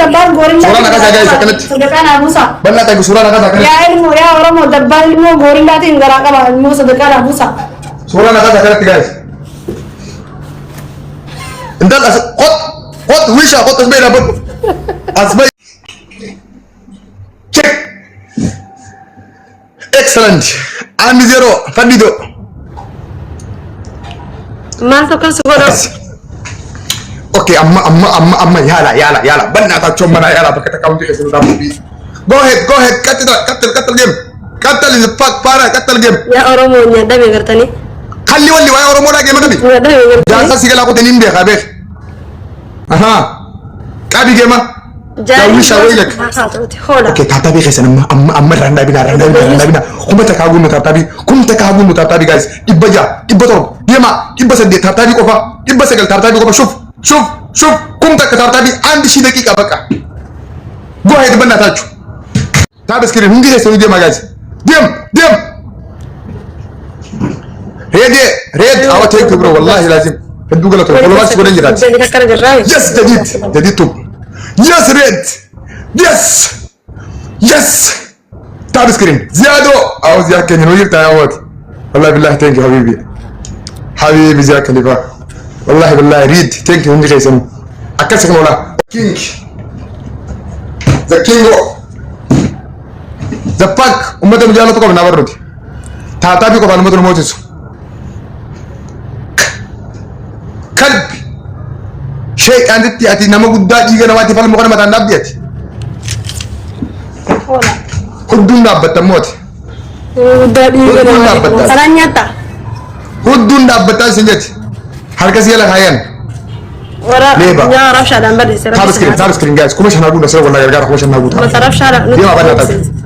دبان غوريلا سورة نكاسة جاي سكنت صدقان أبوسا بنا تاكو سورة نكاسة كنت يا علمو يا ورمو دبان علمو غوريلا تنقرا كما علمو صدقان أبوسا سورة نكاسة كنت جايز انت خد ويشا خد تسبيح لابد أسبيح check excellent and zero فنديدو ما تكون سكورة اوكي اما يلا بنا تاچو منا يلا بكتا كاونتي اسمو دابو بي go ahead قتل جيم قتل الفاك بارا قتل جيم يا أورمو يا دمي غرتني خلي ولي واي اورمو دا جيم دبي يا دمي غرتني جاسا سيغلا كو تنين بي خابيخ اها قابي جيما جاي ويش اويلك هولا اوكي تاتابي خيسن اما راندا بينا كم تكاغون تاتابي جايز ابجا ابتور ديما ابسدي تاتابي كوفا ابسغل تاتابي كوفا شوف كم تاتابي عندي شي دقيقه بقى جو هيد بنا تاچو تابس كريم هندي سوي ديما جايز ديم ريد او تيك برو والله لازم هدو غلطو والله بس ودن جرات يس جديد تو يس ريد يس تاب سكرين زيادو او زياد كان ينوير تاوت والله بالله ثانك يو حبيبي زياد كليفا والله بالله ريد ثانك يو عندي جايسن اكسك مولا كينج ذا كينج ذا باك امه مجالو تو كنا برودي تاتابي كو بالمدن موتسو كلب شيء عندي اتي نما غدا ديغنا واتي فال مكن متان دابيتي هولا هدون دابت موت غدا ديغنا سرانياتا هدون دابت سنجت حركه يلا هاين ورا يا رفشا دان بدي تاب سكرين جايز كومش هنقول نسر والله يرجع كومش هنقول ما تعرفش على يا بنا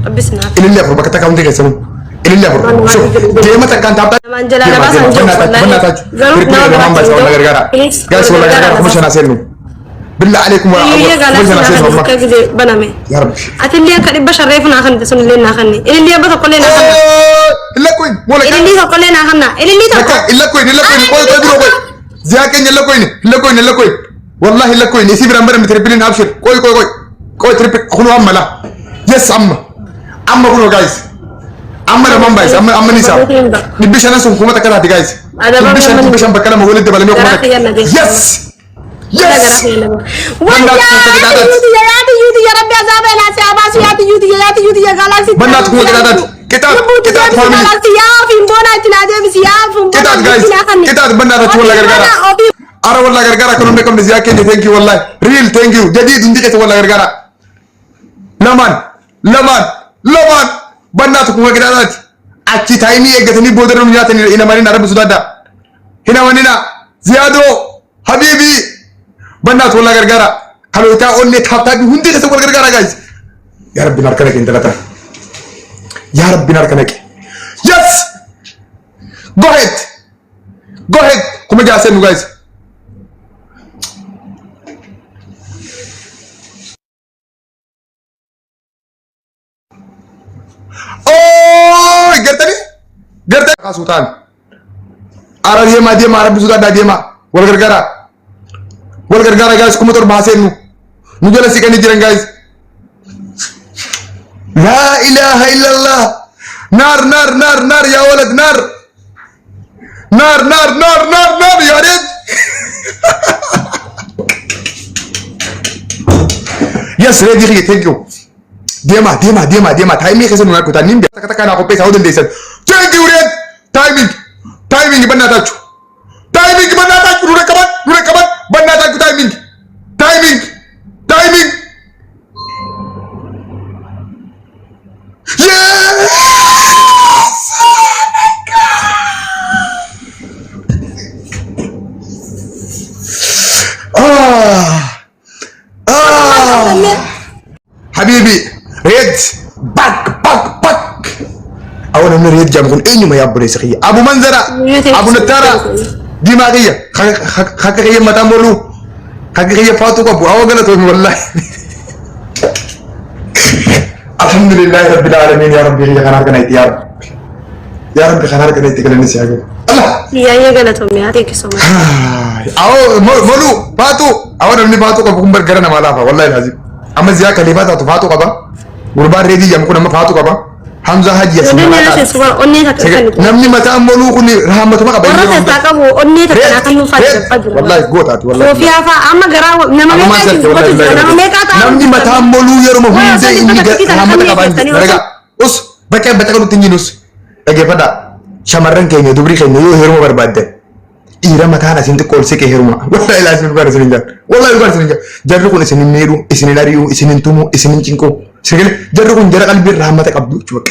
بسنا اللي اللي فربك تكاونتي كيسن اللي فربك شوف كلمه كان تاب منجلا لا بس بنا تاج والله يرجع جايز والله يرجع كومش هنسينو بالله عليكم كومش هنسينو والله بنامي يا رب اتلي كدي بشر ريفنا خن تسن لنا خني اللي بس كلنا خنا الا كوين ولا اللي كلنا خنا اللي الا كوين كوي بيرو كوي زياكن الا كوين والله الا كوين يسيب رمبر متربلين ابشر كوي تريب خلو املا يس اما كلو جايز اما رمم بايز اما نيسا نبيش انا سون كوما تكلا دي جايز نبيش ام بكلام مولد دبل ميو كوما يس يودي يا ربي عذاب لا سياباسي يودي يا غالاكسي بنات كوما كتاب فامي يا في بونا تنادي بس يا في كتاب جايز كتاب بنات تقول لك غرغرا ارا والله غرغرا كنو نكم زياكن ثانك يو والله ريل ثانك يو جديد عندك والله غرغرا لمان بنات كوما كتاب اكي تايمي اگتني بودرم نياتني انا ماري نرب سودادا هنا ونينا زيادو حبيبي بنات والله غرغرا خلو تا اوني تاتا هندي كسو غرغرا جايز يا رب ناركنك انت لتا يا رب ناركنك يس go ahead كوما جاسن جايز قرتني سلطان ارى ديما عربي سودا ديما والغرغرا جايز كومتور باسينو نجلا سيكني جيران جايز لا اله الا الله نار يا ولد نار يا ريت يس ريدي ثانك يو ديما تايمي خسن ما كنت نيم كتا كان اكو بيسا ودن ديسن ثانك يو ريد تايمينج بناتاچو ركبت بناتاچو تايمينج حبيبي ريد باك أولا من ريد جامعون إني ما يابوني سخية أبو منزرة أبو نتارة دماغية خاكرية متامولو خاكرية فاتو كابو أو غلطون والله الحمد لله رب العالمين يا ربي يا غنار كنايت يا رب يا رب خير كده يتكلم يا الله يا قالتهم يا هذيك السماء او مولو فاتو او نمني فاتو كبكم برغرنا مالافا والله لازم اما زياك اللي فاتو كبا غربان ريدي يم كنا ما فاتو كبا حمزه حجي نمني متى مولو كني رحمه ما كبا والله غوتات والله وفيها فا اما غراو نمني متى مولو يرمو هنزي اني رحمه كبا رجا اس بكا بتقولوا تنجنوس اجي فدا شمرن كينيا دبري كينيا يو هيرمو برباده إيرا مكانا سنت كول سكه هيرما والله لازم نقول سنجا والله نقول سنجا جرّكون إسنين نيرو إسنين ناريو إسنين تومو إسنين تينكو سجل جرّكون جرّ قلبي رحمة كابدو شوك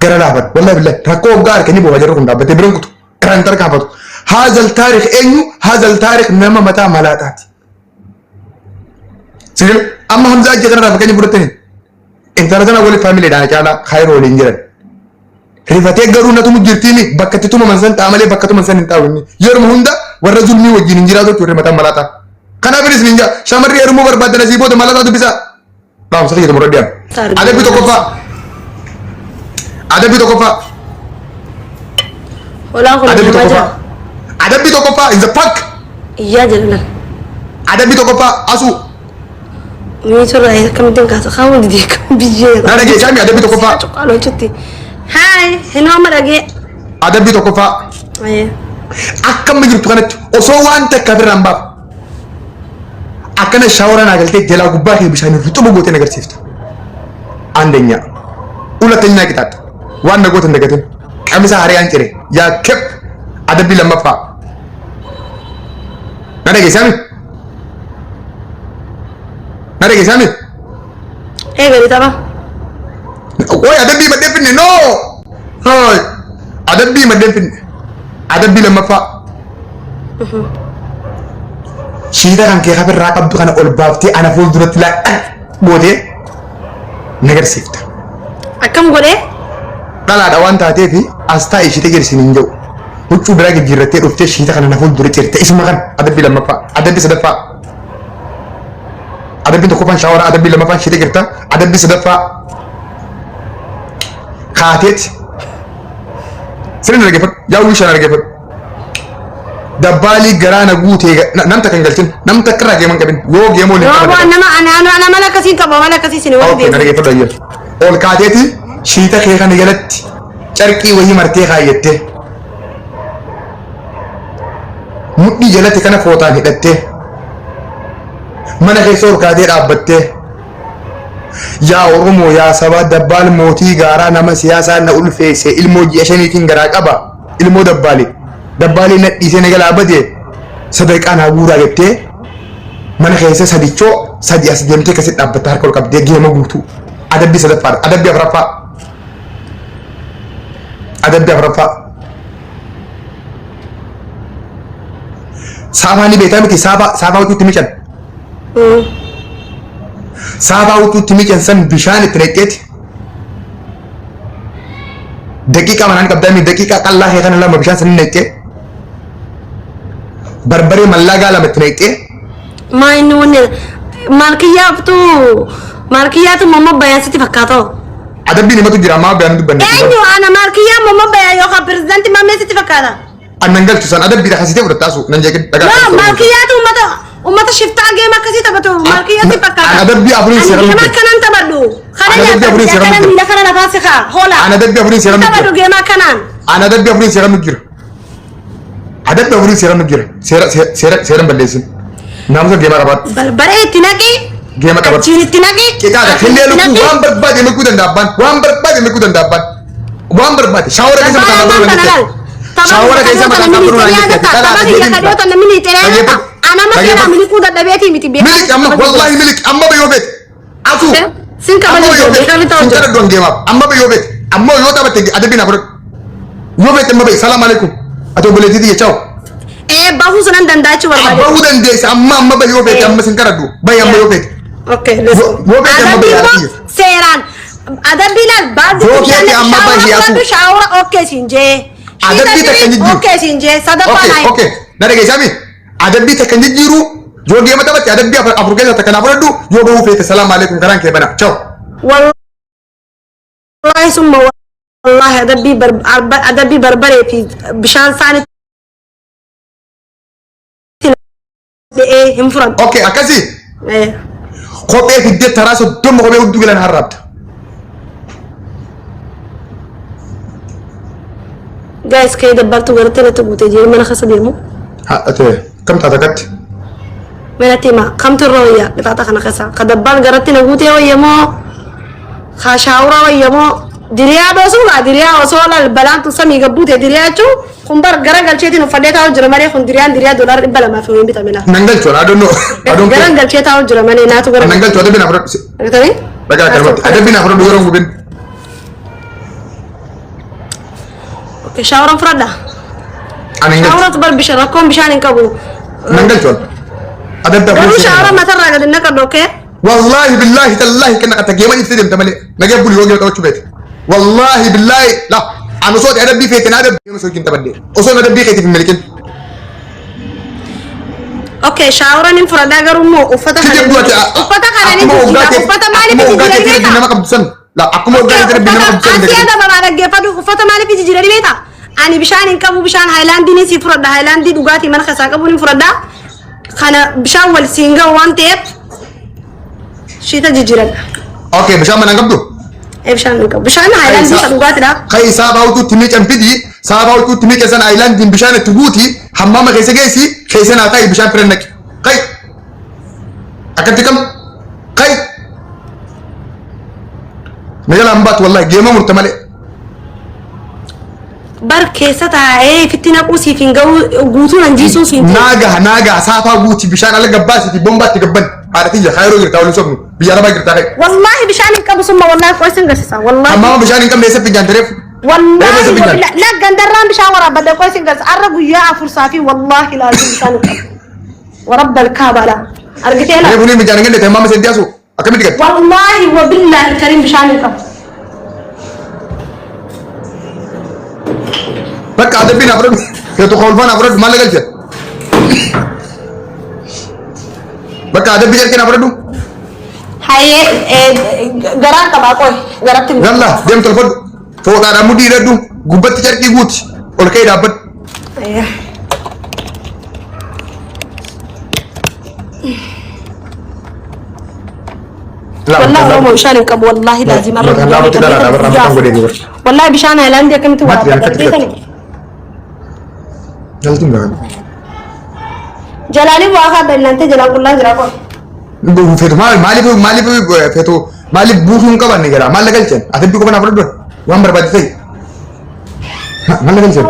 كرا لابد والله بالله ركوب قار كني بوا جرّكون دابة تبرنكتو كران ترك هابطو هذا التاريخ إنيو هذا التاريخ نما متى ملاتات سجل أما همزة جرّنا رافع كني برتني إنت رجعنا ولي فاميلي دانا كذا خير ولي إنجيل rifatee garuu natu mujjirtiini bakka itti tuma mansan taamalee bakka tuma mansan hin taa'uuni yeroo hunda warra zulmii wajjin hin jiraatu turre mataan malaataa kanaafinis ninja shamarri yeroo barbaadan asii booda malaataa dubbisa dhaamsa fayyadamu muradiyan adabbii tokkoffaa adabbii tokkoffaa in the park iyyaa jedhana adabbii tokkoffaa asuu miitura akkamitti kaasa qaama didee kam biyyee nana geessaami adabbii tokkoffaa Hai, hinooma dhagee. Adabbii tokkoffaa. Akkam jirtu kanatti osoo waan takka birraan baaf. Akkana shaawaraan agaltee jalaa gubbaa kee bishaan ruxuba gootee agarsiifta. Andeenya. Hulateenyaa qixaaxa. Waan na gootan dagatin. Qamisa hariyaan cire. Yaa kep. Adabbii lammaffaa. Na dhageessaami? Na dhageessaami? Eegali tapha. Woi adabbii maddeen finne no hoy adabbii maddeen finne adabbii lammaffaa shiita kan kee kabirraa qabdu kana ol baaftee ana fuulduratti laadhaan gootee nagarsiifta akkam godhee dhalaadha waan taateef astaa ishite jirsin hin jiru huccuu biraa gijjiirrattee dhuftee shiita kana na fuuldura cirte isuma kan adabbii lammaffaa adabbii sadaffaa adabbii tokkoffaan shaawara adabbii lammaffaan shiita jirta adabbii sadaffaa kaateet sirni dhaggeeffadhu yaa wishaan dhaggeeffadhu dabbaalii garaana guutee namta kan galchin namta akkirraa geeman qabin yoo geemoo hin qabin nama mala akkasiin qaba mala akkasii sin waan deemu dhaggeeffadhu ayyaa ol kaateeti shiita kee kana jalatti carqii wayii martee kaayyattee mudhii jalatti kana footaan hidhattee mana keessa ol kaatee dhaabbattee yaa Oromoo yaa saba dabbaal mootii gaaraa nama siyaasaa na ulfeesse ilmoo ji'a shaniitiin garaa qaba ilmoo dabbaalee nadhiisee na galaa badee sadaqaa naa guuraa jettee mana keessa sadichoo sadi as deemtee kasi dhaabbattee harka ol qabdee geema guutuu adabbii sadaffaadha adabbii afuraffaa saafaa ni beektaa miti saafaa huccuutti mican saafaa huccuutti mican san bishaan itti naqxeeti daqiiqaa manaan qabdaami daqiiqaa qallaa kee kana lama bishaan san naqxee barbaree mallaagaa lama itti naqxee maa inni wanne maalkiyyaatu mamma bayaan sitti fakkaatoo adabbii nimatu jira ammaa bayaan dubbanne eenyu ana maalkiyyaa mamma bayaan yookaan pirezidaantii mammee sitti fakkaata annan galchu san adabbii dhaqasitee fudhattaasu nan jeeqin dhagaa maalkiyyaatu ummata shiftaa geema akkasii taphatu maalkiyyaatti fakkaata adabbii afurii seeran geema akkanaan taphadhu kana miila kana lafaa siqaa hoola adabbii afurii seeran taphadhu geema akkanaan adabbii afurii seeran jira adabbii afurii seeran jira seeran balleessin naamusa geema qabaadhu barbaree itti naqi geema qabaadhu achiin itti naqi qixaadha killee lukkuu waan barbaade makuu danda'abban waan barbaade makuu danda'abban waan barbaade shaawara keessa mataa naquu danda'e shaawara keessa mataa naquu danda'e ana maseera miliku dadhabeeti miti beekaa milik amma wallahi milik amma bayoo beet asu sin kabali sin don geema amma bayoo beet amma yoo taphate adabbiin afur yoo beet amma bay salaam alaikum ato buleetiti jechaaw bahu sunan dandaachu barbaade bahu dandeessa amma bayoo beet amma sin karadhu bay amma yoo beet okay listen yoo beet amma bay adabbii seeraan adabbiilaan baadhi shaawara okay sinjee adabbii takka jijjiiru okay sinjee sadaffaa okay na dhageessaami adabbii takka jijjiiru yoo geema taphate adabbii afur keessa takka naa fudhadhu yoo bahuu feete salaam alaikum karaan kee bana ciao wallahi summa والله أدبي بربري في بشان ثاني إيه انفرد. اوكي اكاسي إيه. خوبي في الديت تراسو دم خوبي ودو لنا هربت جايز كي دبلتو غرتنا تبوتي جي من خص ديمو ها اتي كم تعتقد من تيما قمت الرؤيا بتاعتك انا خصا كدبل غرتنا بوتي ويمو خاشاورا ويمو دريا بسولا دريا وسولا البلان تسمي غبوتي دريا چو خمبر غرغل چيتي نفديتا جرماني خن دريا دولار بلا ما في وين بتامنا نانغل چو I don't know غرغل چيتا جرماني ناتو غرغل نانغل چو ادبي نفرد تاني بقى كلمه ادبي نفرد غورو بين اوكي شاورا فردا انا شاورا تبر بشركم بشان كبو نانغل چو ادب قالوا شاورا ما ترى قد انك اوكي والله بالله تالله كنا تجيما يتدم تملي نجيب لي وجه توچ بيت والله بالله لا انا صوت ادبي في تنادب يوسف كنت بدي اصلا ادبي في الملكين اوكي شاورا نفردا غرمو وفتح وفتح على وفتح مالي في ما قبسن لا اكو مو قاعد تربي ما قبسن هذا ما بعد جفدو وفتح مالي في جيري بيتا اني بشان كبو بشان هايلاندي نسي فردا هايلاندي دوغاتي من خسا كبو نفردا خنا بشان والسينغا وان تيب شيتا جيجيرن اوكي بشان ما نقبدو اي بشان هايلاندي دوغاتي دا خي ساباوتو تميك امبدي ساباوتو تميك زن ايلاند بشان تبوتي حمام غيسي خيسنا تاي بشان فرنك خي اكتكم خي نجل امبات والله جيما مرتمله بركيستا اي فتنا قوسي فينغو غوتو نجيسو فين ناغا سافا غوتي بشان على غباسي بومبات غبن عارفين خيرو غيرتاو لسوم بيالا با غيرتا والله بشان كبو ثم والله كويسن غسسا والله اما بشان كم ليس في جندرف والله لا غندران بشاورا بدا كويسن غس عربو يا فرصافي والله لازم بشان ورب الكعبه لا ارغتيلا ايه بني مجانين ده تمام سدياسو اكمل كده والله وبالله الكريم بشان كم بك ادبي نفرد كتو خولفان افرد ما لقلت بك ادبي جرك نفرد هاي غران كما كوي غرتي يلا ديم تلفد فوق على مودي ردو غبت جركي غوت ولا كاي دابت ايه والله هو مشان كم والله لازم والله بشان هايلاندي كم تو جلالي واخا بننت جلال الله جراكو فيتو مالي فيتو مالي بوخم كبان نيغرا مال لگلچن ادبي کو بنا فرد وام برباد سي مال لگلچن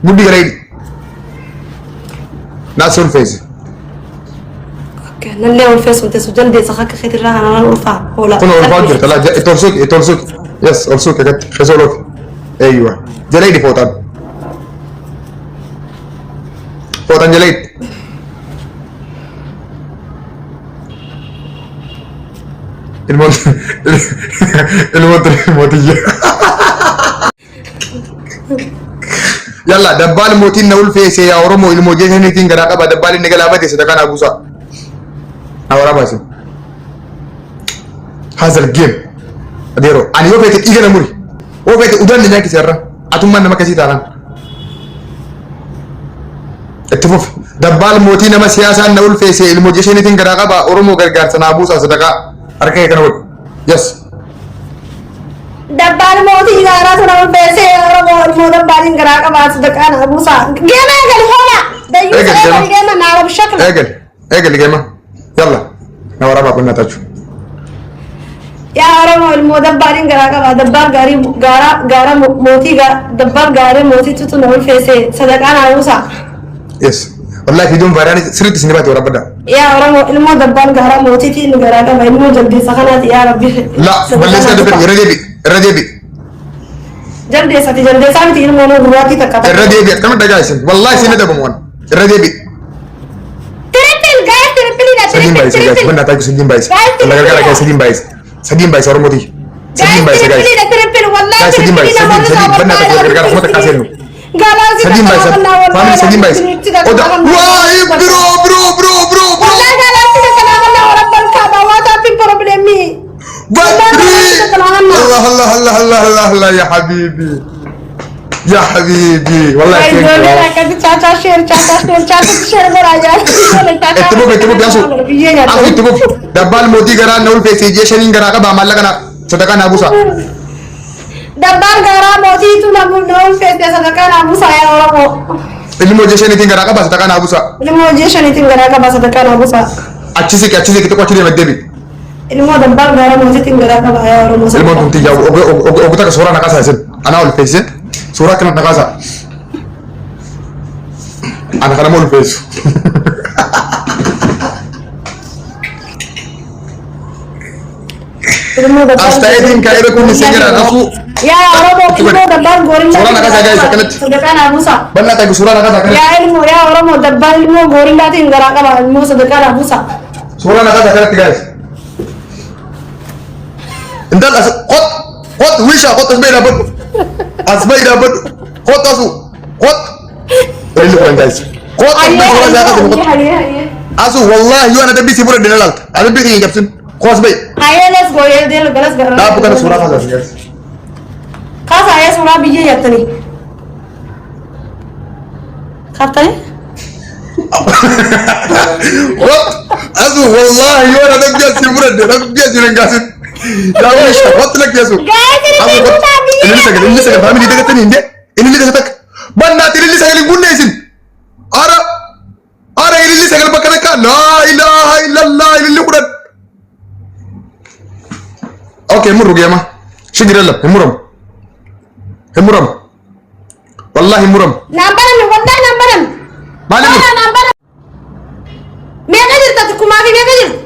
Budi garai nasol face اوكي نلي اول فيس وانت سجل دي سخك خيت الراها انا الوفاء ولا كنا الفاجر طلع تورسوك يس اورسوك كده خزولوك ايوه جليدي فوتان جليد الموتية يلا دبال موتين نقول فيس يا أورمو الموجة هني تينغرا كبا دبال نقلا بدي سدكان أبوسا أورا باسم هذا الجيم أديرو أنا هو فيك إيجا نموري هو فيك أدران نجاك سيرا أتوما نما كسي تاران اتفوف دبال موتين نما سياسة نقول فيس الموجة هني تينغرا كبا أورمو غرغار سنا أبوسا سدكا أركي كنول يس دبال موتي غارا سنا بيسه اور دبال غرا کا باس دکان ابوسا گيما قال هنا دايو گيما نعرف شكل اجل جيما يلا نورا بابا نتاچو يا رب المدبر غرا کا دبال غارا موتي دبال غارا موتي تو نول فيسه صدقان ابوسا يس والله في دون فاراني سرت سنبات ورا بدا يا رب المدبر غارا موتي تي غرا کا مو جلدي سخنات يا ربي لا بلس دبر الرديبي جلدي ساتي المونو رواتي تكاتا الرديبي كم دغايسن والله سنه دبمون الرديبي تريبل لا سدين بايس بنا تاكو سدين بايس الله غرغر سدين بايس ورمودي سدين بايس تريبل والله سدين بايس بنا تاكو غرغر ما تكاسنو Galaxy Sadin Baisa. Family Sadin Baisa. Oda. Wah, bro. Wallahi Galaxy ka kailangan na orang barkada. What happy problem me? Badri. Allah ya habibi. Ya habibi. Wallahi Ay, thank dole you. na kasi chacha share mo raja. Etibuk yasu. Aku etibuk. Dabbal moti gara naul pesi jeshanin gara ka ba malla kana sadaka na busa. Dabbal gara moti tu namu naul pesi sadaka na busa ya orang mo. Ilmu jeshanin tingara ka ba sadaka na busa. Ilmu jeshanin tingara ka ba sadaka na busa. Achisi kita ko chide maddebi. Ilmu dabbal gara moti tingara ka ba ya orang mo. Ilmu tum tijaw ogutaka sura nakasa sen. Ana ul pesi. Sura kana nakasa. Ana kana mul pesi. Astagfirullahaladzim kaida kunni segera nasu. Ya orang mo ilmu dabbal gorilla. Sura nakasa guys sakanat. Sadaka na busa. Banna ta sura nakasa kan. Ya ilmu ya orang mo dabbal ilmu gorilla tingara ka ba ilmu sadaka na busa. Sura nakasa kan guys. Entar kot wisha kot asbaida bud kot asu kot ini bukan guys kot sura nakasa kot asu wallahi yo ana dabbi sibura dinalalt ada bi ni japsun khos bay Ayo let's go ya del galas gara. da bukan sura nakasa guys Kasa ya sura biye yatani. Kata ni? kot asu wallahi yo ana dabbi sibura dinalalt da wisha kot lak yasu Guys, ini sagal family daga tani inde ini daga tak banna ini sagal gunne sin ara ini sagal bakana ka la ilaha illallah ini quran okay murru gema shigiralla hemuram wallahi muram nambaran wallahi nambaran. malim Nambaran. Mega jirta kuma fi mega jirta.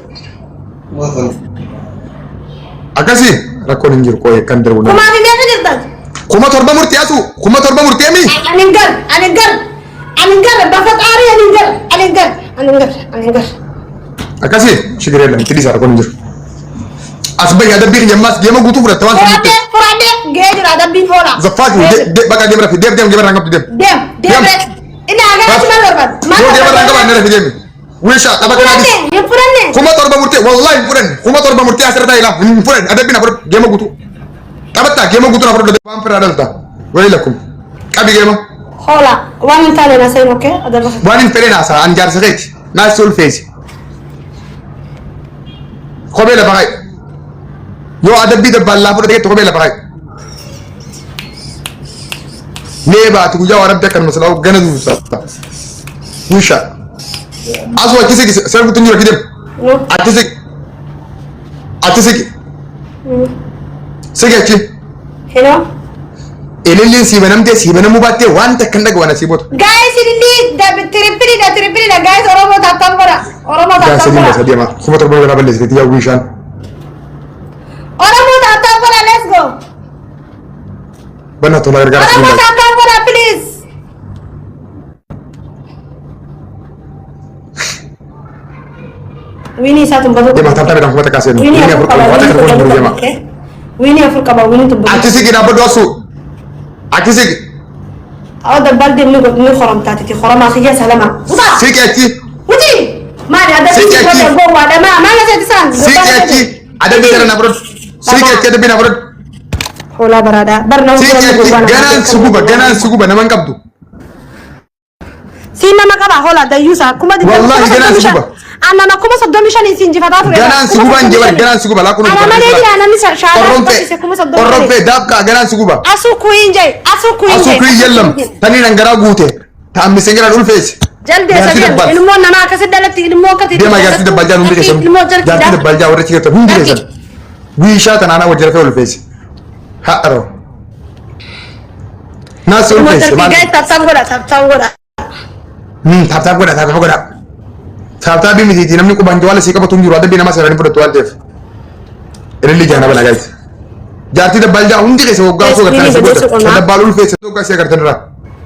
akasi rakon injir ko kandir wona Kuma fi mega jirta. kuma torba murti ami Aningar bafat ari aningar. akasi shigiralla kidi sar kon injir asbay ada bir yamas gema gutu fura tawan Furade geejir ada bin hola. zafatu de baga gemra fi dem rangap dem Dem rek. Ina aga cuma lorban. Yo dia barang kapan nere film? Wisha tabak hadis. Ya furanne. Kuma torba murti wallahi furan. Kuma torba murti asar daila. Furan ada bina furan gema gutu. Tabatta gema gutu na furan de pam furan adalta. Wailakum. Kabi gema. Hola, wanin tale na sayin okay? Ada ba? Wanin pelena sa anjar sakit. Nasul face. Khobela bagay. Yo ada bi de balla furan de khobela bagay. Neba tu jaw arab kan masala gana du sa. Wisha. Aswa kisi sai gutun yau gidan. Atisik. Sige ki. Hello? Elilin si banam mubatte wanta kan daga wana sibot. Guys, ini da tripiri da guys oromo tattam bara. Ya sedih sadia ma. Kuma torbo na balle sai ya wishan. Oromo tattam bara, let's go. Bana to lagar gara. Oromo tattam bara, please. Wini satu baru. Dia mata tabe dan kuma ta kase no. Wini Ini afur wata kan ko jema. Wini afur kaba wini to. Atisik ina bodo su. Atisik. Aw da balde ni khoram tati khoram akhiya salama. Sike ki. Wuti. Ma da da Sike ki. go wa da ma ga sai tisan. Sike ki. Ada bisa na bro. Sike ki ada bina bro. Hola barada. Barna Sike ki ganan suguba na man kabdu. Sina makaba hola da yusa kuma di. Wallahi ganan suguba. Ana na kuma saddomi shani sinji fata fure. Ganan suguba njebar ganan suguba la kunu. Ana mane di ana mi shara. Korompe dabka ganan suguba. Asu kuinje. Asu kuy yellam tani nan gara gute ta ammi sengera dul face. Jalde sabiyan ilmo nana ka sidalati ilmo ka ti. Dema garti da balja hundi kesam. Garti da balja wara cikata hundi kesam. Wi shata nana wajira fa ul face. Ha aro. Na sul face. Tap goda. Tap goda. Sabta bi miti namni ko banjo wala sika batum juro adabi nama sarani pura tual def relli jana bana guys jarti da balja hundi ke so ga so ga tan so da balul face to ga se gartan ra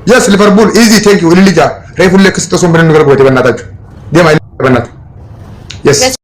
yes Liverpool easy thank you relli ja reful lek sto so benen ngal gote banata de ma banata yes